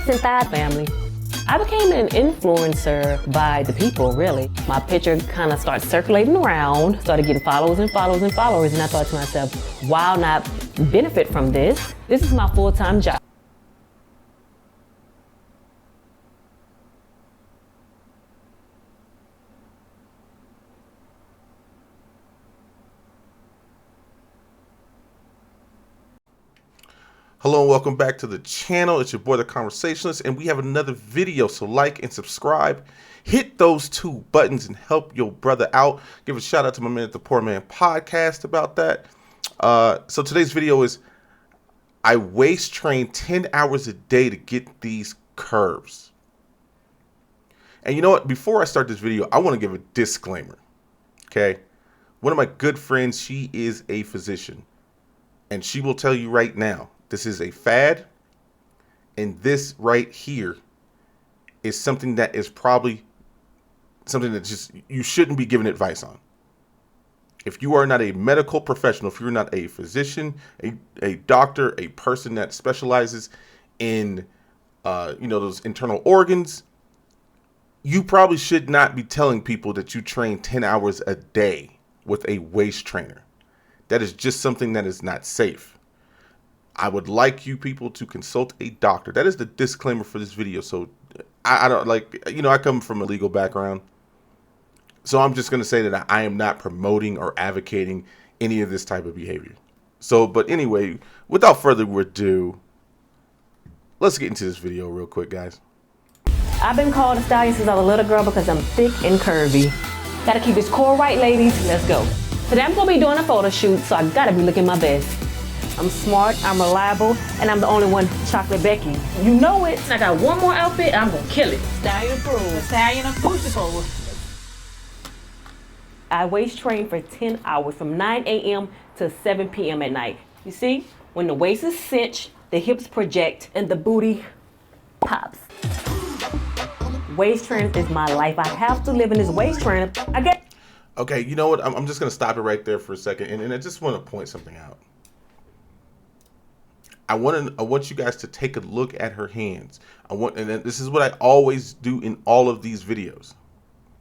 and thigh family. I became an influencer by the people, really. My picture kind of started circulating around, started getting followers and followers and followers, and I thought to myself, why not benefit from this? This is my full-time job. Hello and welcome back to the channel. It's your boy, The Conversationalist, and we have another video. So like and subscribe, hit those two buttons and help your brother out. Give a shout out to my man at the Poor Man Podcast about that. So today's video is, I waist train 10 hours a day to get these curves. And you know what? Before I start this video, I want to give a disclaimer. Okay. One of my good friends, she is a physician, and she will tell you right now, this is a fad, and this right here is something that is probably something that just you shouldn't be giving advice on. If you are not a medical professional, if you're not a physician, a doctor, a person that specializes in those internal organs, you probably should not be telling people that you train 10 hours a day with a waist trainer. That is just something that is not safe. I would like you people to consult a doctor. That is the disclaimer for this video. So I don't I come from a legal background. So I'm just going to say that I am not promoting or advocating any of this type of behavior. So, but anyway, without further ado, let's get into this video real quick, guys. I've been called a stallion since I was a little girl because I'm thick and curvy. Gotta keep this core right, ladies. Let's go. Today I'm going to be doing a photo shoot, so I gotta be looking my best. I'm smart, I'm reliable, and I'm the only one, Chocolate Becky. You know it. I got one more outfit, I'm gonna kill it. Stallion approved. Stallion approved. I waist train for 10 hours from 9 a.m. to 7 p.m. at night. You see, when the waist is cinched, the hips project, and the booty pops. Waist training is my life. I have to live in this waist training. Okay, you know what? I'm just going to stop it right there for a second, and I just want to point something out. I want you guys to take a look at her hands. And this is what I always do in all of these videos.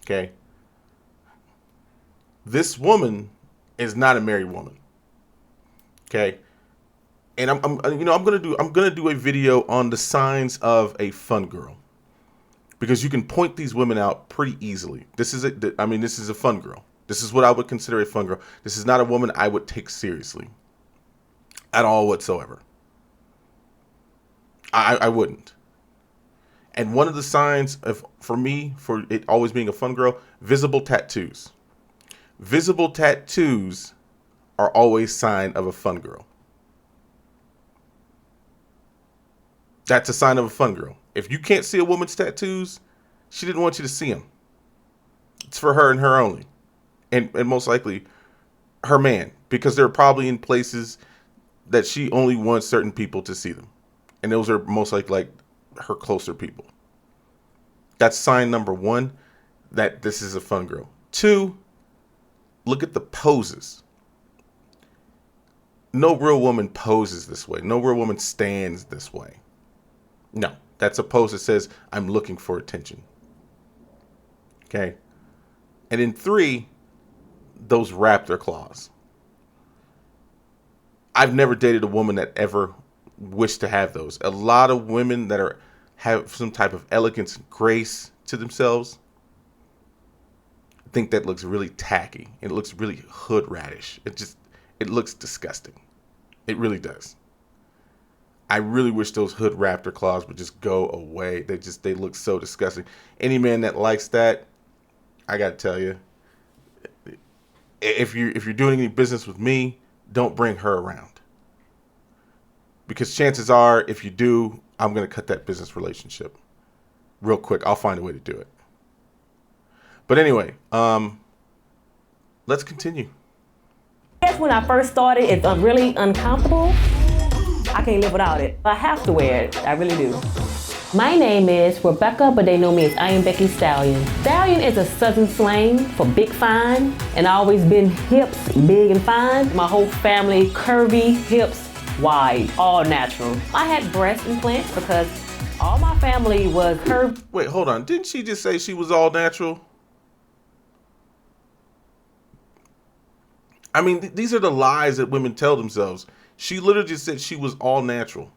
Okay. This woman is not a married woman. Okay. And I'm gonna do a video on the signs of a fun girl, because you can point these women out pretty easily. This is a fun girl. This is what I would consider a fun girl. This is not a woman I would take seriously at all whatsoever. I wouldn't. And one of the signs for it always being a fun girl, visible tattoos. Visible tattoos are always sign of a fun girl. That's a sign of a fun girl. If you can't see a woman's tattoos, she didn't want you to see them. It's for her and her only. And most likely her man, because they're probably in places that she only wants certain people to see them. And those are most like her closer people. That's sign number one, that this is a fun girl. Two, look at the poses. No real woman poses this way. No real woman stands this way. No, that's a pose that says, I'm looking for attention. Okay. And then three, those raptor claws. I've never dated a woman that ever wish to have those. A lot of women that have some type of elegance and grace to themselves think that looks really tacky. It looks really hood radish. It looks disgusting. It really does. I really wish those hood raptor claws would just go away. They look so disgusting. Any man that likes that, I gotta tell you, if you're doing any business with me, don't bring her around. Because chances are, if you do, I'm going to cut that business relationship real quick. I'll find a way to do it. But anyway, let's continue. When I first started, it's really uncomfortable. I can't live without it. I have to wear it. I really do. My name is Rebecca, but they know me as I Am Becky Stallion. Stallion is a southern slang for big fine, and I always been hips, big and fine. My whole family, curvy, hips, wide, all natural. I had breast implants because All my family was her. Wait, hold on. Didn't she just say she was all natural? I mean, these are the lies that women tell themselves. She literally just said she was all natural.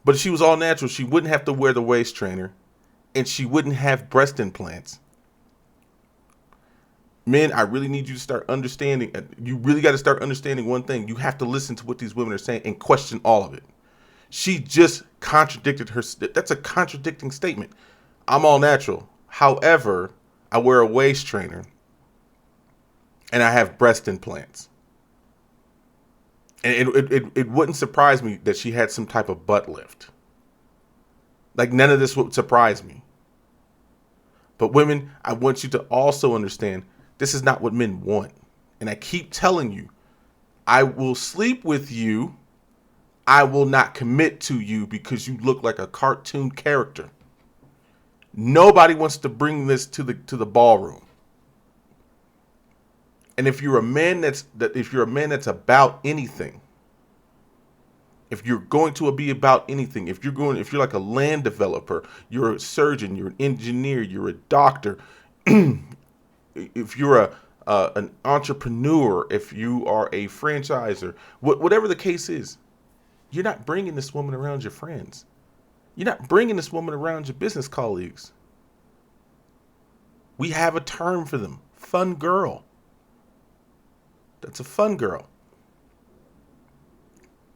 But if she was all natural, she wouldn't have to wear the waist trainer, and she wouldn't have breast implants. Men, I really need you to start understanding. You really got to start understanding one thing. You have to listen to what these women are saying and question all of it. She just contradicted her. That's a contradicting statement. I'm all natural. However, I wear a waist trainer and I have breast implants. And it wouldn't surprise me that she had some type of butt lift. Like, none of this would surprise me. But women, I want you to also understand this is not what men want. And I keep telling you, I will sleep with you. I will not commit to you because you look like a cartoon character. Nobody wants to bring this to the ballroom. And if you're a man that's about anything, if you're going to be about anything, if you're like a land developer, you're a surgeon, you're an engineer, you're a doctor, if you're an entrepreneur, if you are a franchisor, whatever the case is, you're not bringing this woman around your friends. You're not bringing this woman around your business colleagues. We have a term for them. Fun girl. That's a fun girl.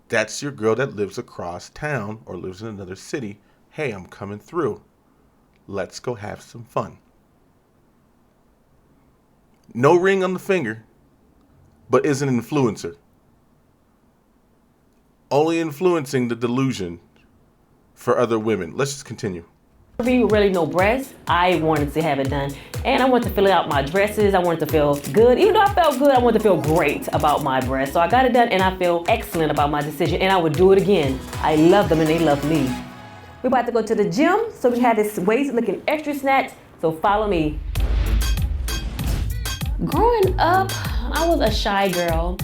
That's your girl that lives across town or lives in another city. Hey, I'm coming through. Let's go have some fun. No ring on the finger, but is an influencer. Only influencing the delusion for other women. Let's just continue. Really no breasts. I wanted to have it done, and I wanted to fill out my dresses. I wanted to feel good. Even though I felt good, I wanted to feel great about my breasts. So I got it done, and I feel excellent about my decision, and I would do it again. I love them, and they love me. We're about to go to the gym, so we have this waist looking extra snatched. So follow me. Growing up, I was a shy girl.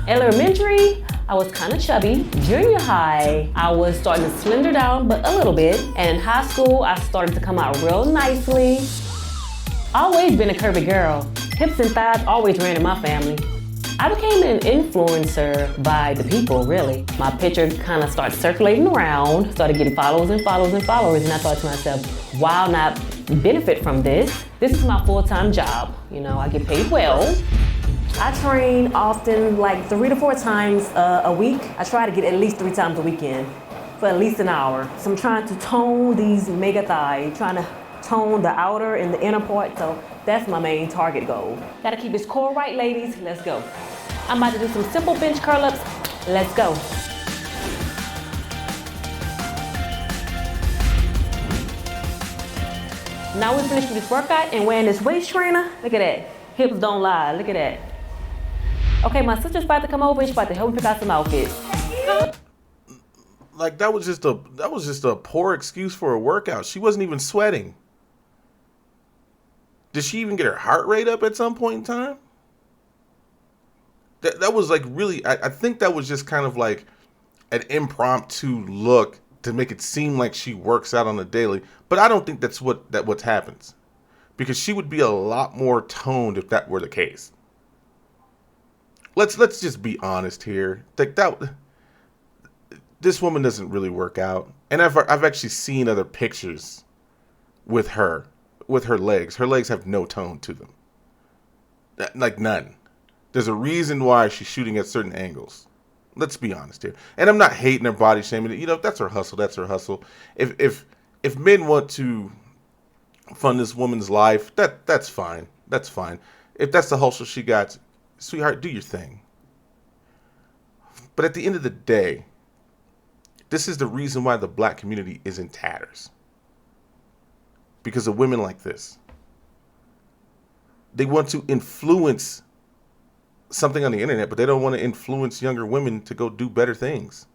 Elementary, I was kind of chubby. Junior high, I was starting to slender down, but a little bit. And in high school, I started to come out real nicely. Always been a curvy girl. Hips and thighs always ran in my family. I became an influencer by the people, really. My picture kind of started circulating around, started getting followers and followers and followers, and I thought to myself, why not benefit from this? This is my full-time job. You know, I get paid well. I train often, like 3 to 4 times a week. I try to get at least 3 times a weekend for at least an hour. So I'm trying to tone these mega thighs, trying to tone the outer and the inner part. So that's my main target goal. Gotta keep this core right, ladies. Let's go. I'm about to do some simple bench curl-ups. Let's go. Now we're finished with this workout and wearing this waist trainer. Look at that. Hips don't lie. Look at that. Okay, my sister's about to come over and she's about to help me pick out some outfits. Like, that was just a poor excuse for a workout. She wasn't even sweating. Did she even get her heart rate up at some point in time? That was like really, I think that was just kind of like an impromptu look to make it seem like she works out on a daily. But I don't think that's what happens. Because she would be a lot more toned if that were the case. Let's just be honest here. Like, this woman doesn't really work out. And I've actually seen other pictures with her legs. Her legs have no tone to them. Like, none. There's a reason why she's shooting at certain angles. Let's be honest here. And I'm not hating her, body shaming it. You know, if that's her hustle, that's her hustle. If men want to fund this woman's life, that's fine. That's fine. If that's the hustle she got, sweetheart, do your thing. But at the end of the day, this is the reason why the black community is in tatters. Because of women like this. They want to influence something on the internet, but they don't want to influence younger women to go do better things.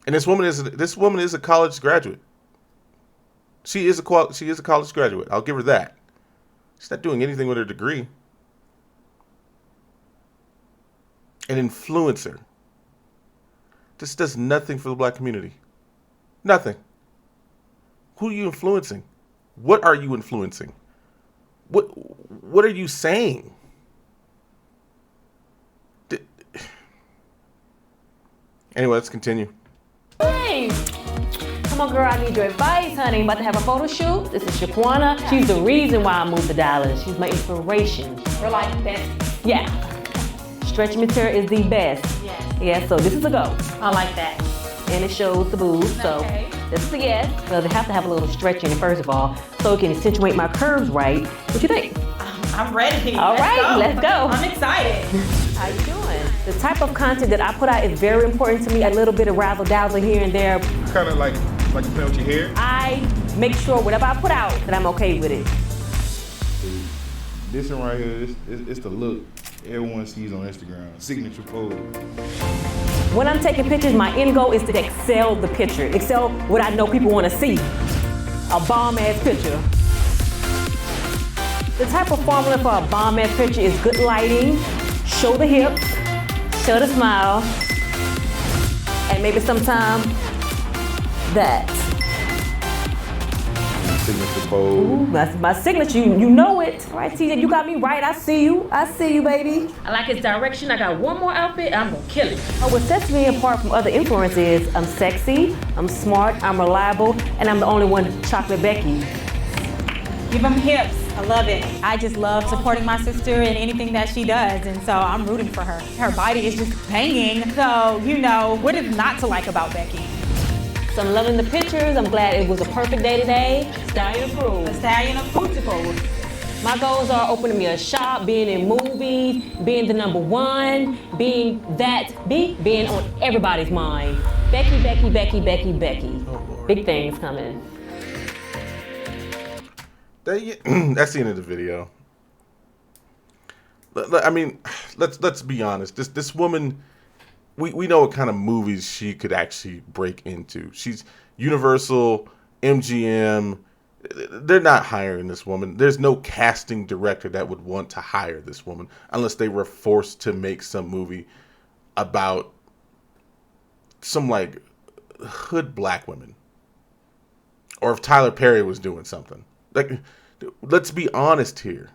And this woman is a college graduate. She is a college graduate. I'll give her that. She's not doing anything with her degree. An influencer. This does nothing for the black community. Nothing. Who are you influencing? What are you influencing? What are you saying? Anyway, let's continue. Hey, come on, girl, I need your advice, honey. I'm about to have a photo shoot. This is Shaquana. She's the reason why I moved to Dallas. She's my inspiration. We're like best. Yeah. Stretch material is the best. Yes. Yeah, so this is a go. I like that. And it shows the boobs, so Okay. this is a yes. Well, they have to have a little stretch in it, first of all, so it can accentuate my curves right. What you think? I'm ready. All right, let's go. I'm excited. How you doing? The type of content that I put out is very important to me. A little bit of razzle dazzle here and there. Kind of like you play with your hair. I make sure whatever I put out that I'm okay with it. This one right here, it's the look everyone sees on Instagram. Signature pose. When I'm taking pictures, my end goal is to excel the picture. Excel what I know people want to see. A bomb-ass picture. The type of formula for a bomb-ass picture is good lighting, show the hips, show the smile, and maybe sometime that. Signature pose. Ooh, that's my signature, you know it. All right, TJ, you got me right. I see you, baby. I like his direction. I got one more outfit. I'm gonna kill it. What sets me apart from other influencers is I'm sexy, I'm smart, I'm reliable, and I'm the only one, Chocolate Becky. Give them hips. I love it. I just love supporting my sister in anything that she does, and so I'm rooting for her. Her body is just banging, so you know, what is not to like about Becky? So I'm loving the pictures. I'm glad it was a perfect day today. Stallion approved. Stallion of Fruitical. My goals are opening me a shop, being in movies, being the number one, being on everybody's mind. Becky, Becky, Becky, Becky, Becky. Big things coming. That's the end of the video. I mean, let's be honest. This woman, we know what kind of movies she could actually break into. She's Universal, MGM. They're not hiring this woman. There's no casting director that would want to hire this woman unless they were forced to make some movie about some like hood black women, or if Tyler Perry was doing something. Like, let's be honest here.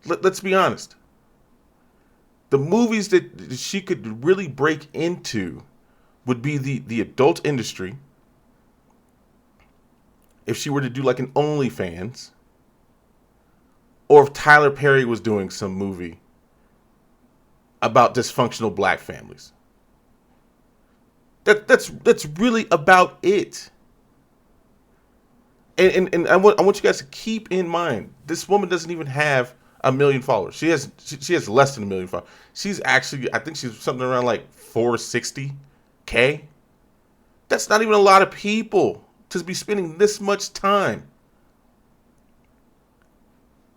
Let's be honest. The movies that she could really break into would be the adult industry. If she were to do like an OnlyFans, or if Tyler Perry was doing some movie about dysfunctional black families. That's really about it. And I want you guys to keep in mind, this woman doesn't even have 1 million followers. She has less than 1 million followers. She's actually, I think she's something around like 460K. That's not even a lot of people to be spending this much time.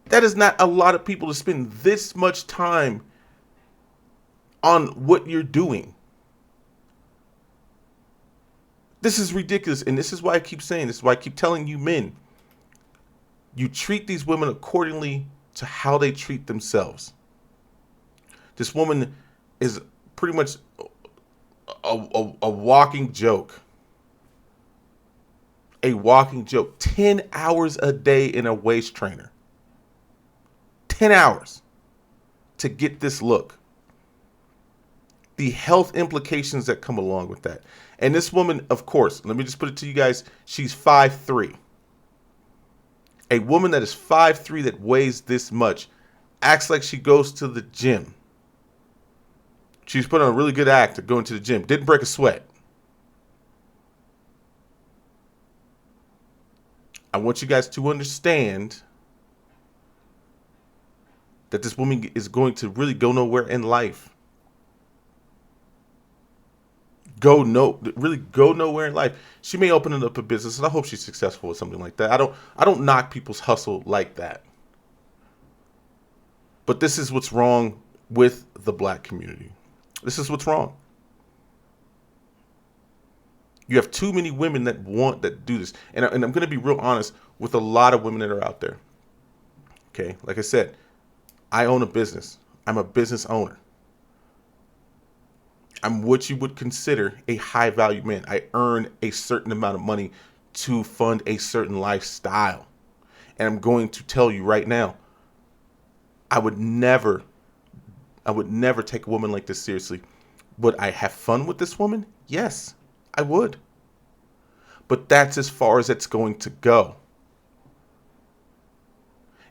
That is not a lot of people to spend this much time on what you're doing. This is ridiculous, and this is why I keep saying, this is why I keep telling you men, you treat these women accordingly to how they treat themselves. This woman is pretty much a walking joke. A walking joke. 10 hours a day in a waist trainer. 10 hours to get this look. The health implications that come along with that. And this woman, of course, let me just put it to you guys, she's 5'3". A woman that is 5'3", that weighs this much, acts like she goes to the gym. She's put on a really good act of going to the gym. Didn't break a sweat. I want you guys to understand that this woman is going to really go nowhere in life. Really go nowhere in life. She may open up a business, and I hope she's successful with something like that. I don't knock people's hustle like that. But this is what's wrong with the black community. This is what's wrong. You have too many women that do this. And I'm going to be real honest with a lot of women that are out there. Okay? Like I said, I own a business. I'm a business owner. I'm what you would consider a high value man. I earn a certain amount of money to fund a certain lifestyle. And I'm going to tell you right now, I would never take a woman like this seriously. Would I have fun with this woman? Yes, I would. But that's as far as it's going to go.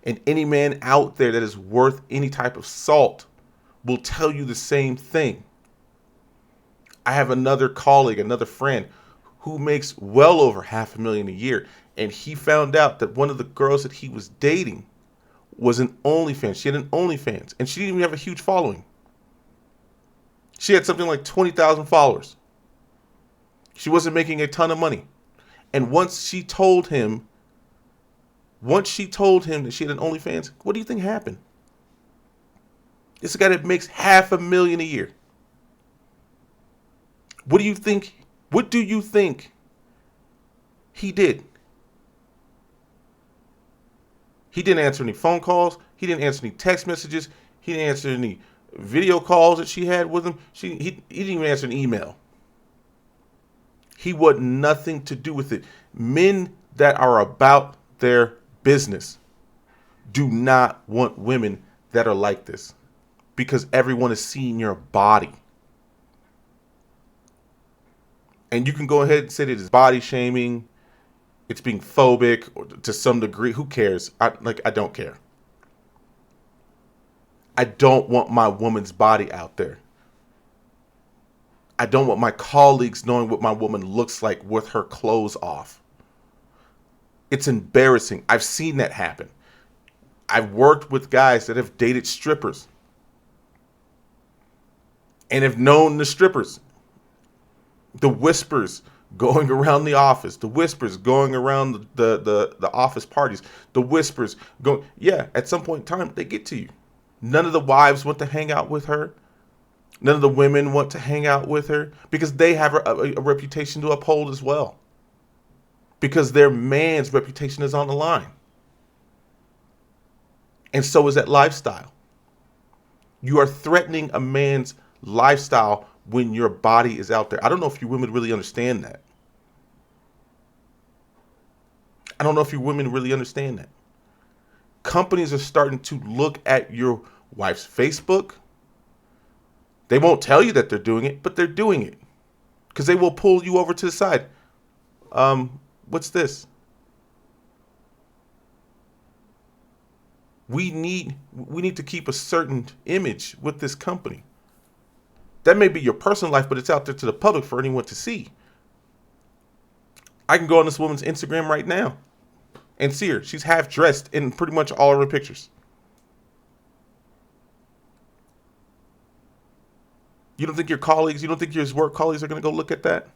And any man out there that is worth any type of salt will tell you the same thing. I have another colleague, another friend who makes well over $500,000 a year. And he found out that one of the girls that he was dating was an OnlyFans. She had an OnlyFans and she didn't even have a huge following. She had something like 20,000 followers. She wasn't making a ton of money. And once she told him that she had an OnlyFans, what do you think happened? This is a guy that makes $500,000 a year. What do you think he did? He didn't answer any phone calls. He didn't answer any text messages. He didn't answer any video calls that she had with him. He didn't even answer an email. He wanted nothing to do with it. Men that are about their business do not want women that are like this, because everyone is seeing your body. And you can go ahead and say that it's body shaming, it's being phobic, or to some degree. Who cares? I don't care. I don't want my woman's body out there. I don't want my colleagues knowing what my woman looks like with her clothes off. It's embarrassing. I've seen that happen. I've worked with guys that have dated strippers and have known the strippers. The whispers going around the office, the whispers going around the office parties, the whispers going, yeah, at some point in time, they get to you. None of the wives want to hang out with her. None of the women want to hang out with her because they have a reputation to uphold as well. Because their man's reputation is on the line. And so is that lifestyle. You are threatening a man's lifestyle when your body is out there. I don't know if you women really understand that. I don't know if you women really understand that. Companies are starting to look at your wife's Facebook. They won't tell you that they're doing it, but they're doing it. Because they will pull you over to the side. What's this? We need to keep a certain image with this company. That may be your personal life, but it's out there to the public for anyone to see. I can go on this woman's Instagram right now and see her. She's half dressed in pretty much all of her pictures. You don't think your work colleagues are going to go look at that?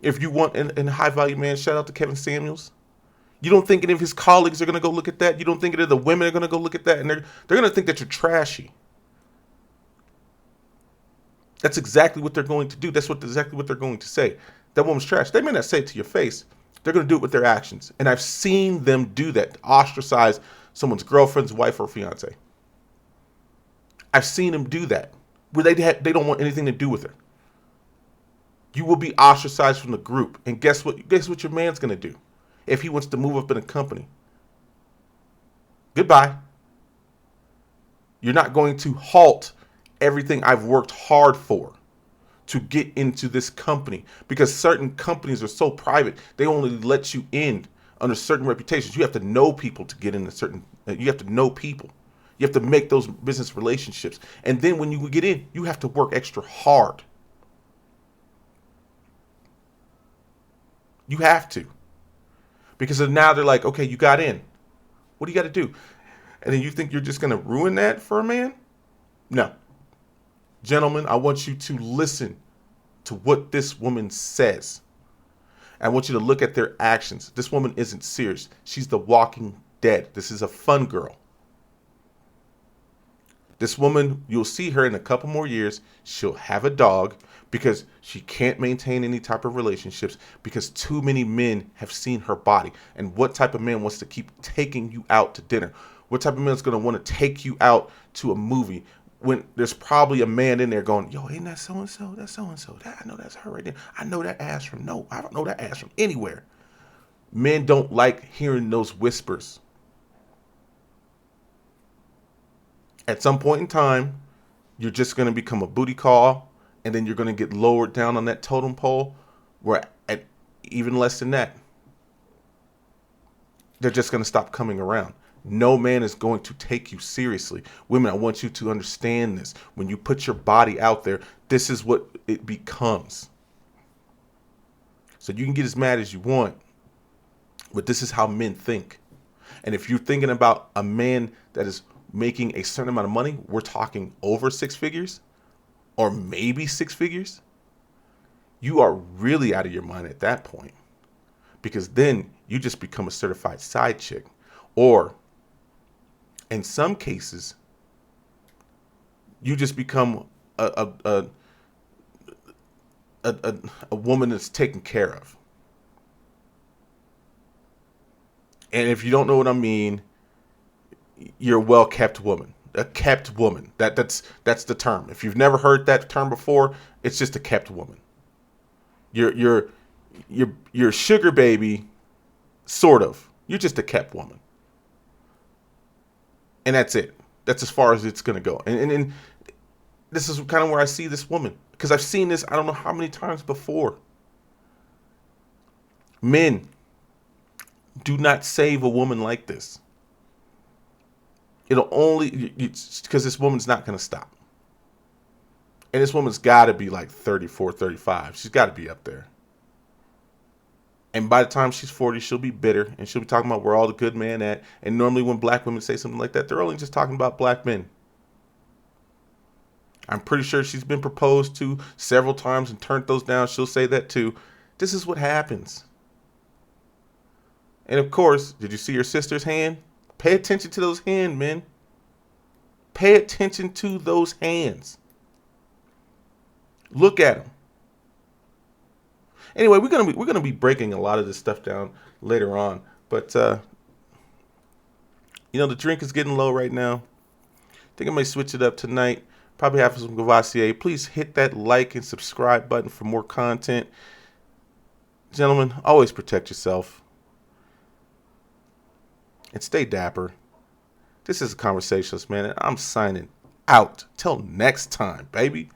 If you want a high value man, shout out to Kevin Samuels. You don't think any of his colleagues are going to go look at that? You don't think any of the women are going to go look at that? And they're going to think that you're trashy. That's exactly what they're going to do. That's exactly what they're going to say. That woman's trash. They may not say it to your face. They're going to do it with their actions. And I've seen them do that, ostracize someone's girlfriend's wife or fiance. I've seen them do that, where they don't want anything to do with her. You will be ostracized from the group. And guess what? Guess what your man's going to do if he wants to move up in a company? Goodbye. You're not going to halt everything I've worked hard for to get into this company, because certain companies are so private. They only let you in under certain reputations. You have to know people to get into you have to know people. You have to make those business relationships. And then when you get in, you have to work extra hard. You have to. Because now they're like, okay, you got in. What do you got to do? And then you think you're just going to ruin that for a man? No. Gentlemen, I want you to listen to what this woman says. I want you to look at their actions. This woman isn't serious. She's the walking dead. This is a fun girl. This woman, you'll see her in a couple more years. She'll have a dog because she can't maintain any type of relationships because too many men have seen her body. And what type of man wants to keep taking you out to dinner? What type of man is going to want to take you out to a movie? when there's probably a man in there going, yo, ain't that so-and-so? That's so-and-so. I know that's her right there. I know that ass from I don't know that ass from anywhere. Men don't like hearing those whispers. At some point in time, you're just going to become a booty call, and then you're going to get lowered down on that totem pole, where at even less than that, they're just going to stop coming around. No man is going to take you seriously. Women, I want you to understand this. When you put your body out there, this is what it becomes. So you can get as mad as you want, but this is how men think. And if you're thinking about a man that is making a certain amount of money, we're talking over 6 figures or maybe 6 figures, you are really out of your mind at that point, because then you just become a certified side chick. Or in some cases, you just become a woman that's taken care of. And if you don't know what I mean, you're a well-kept woman. A kept woman. That's the term. If you've never heard that term before, it's just a kept woman. You're sugar baby, sort of. You're just a kept woman. And that's it. That's as far as it's going to go. And this is kind of where I see this woman, because I've seen this I don't know how many times before. Men, do not save a woman like this. It'll only, because this woman's not going to stop. And this woman's got to be like 34, 35. She's got to be up there. And by the time she's 40, she'll be bitter, and she'll be talking about where all the good men at. And normally when black women say something like that, they're only just talking about black men. I'm pretty sure she's been proposed to several times and turned those down. She'll say that too. This is what happens. And of course, did you see your sister's hand? Pay attention to those hands, men. Pay attention to those hands. Look at them. Anyway, we're gonna be breaking a lot of this stuff down later on, but the drink is getting low right now. I think I might switch it up tonight. Probably have some Gavassier. Please hit that like and subscribe button for more content. Gentlemen, always protect yourself. And stay dapper. This is a conversationalist, man, and I'm signing out. Till next time, baby.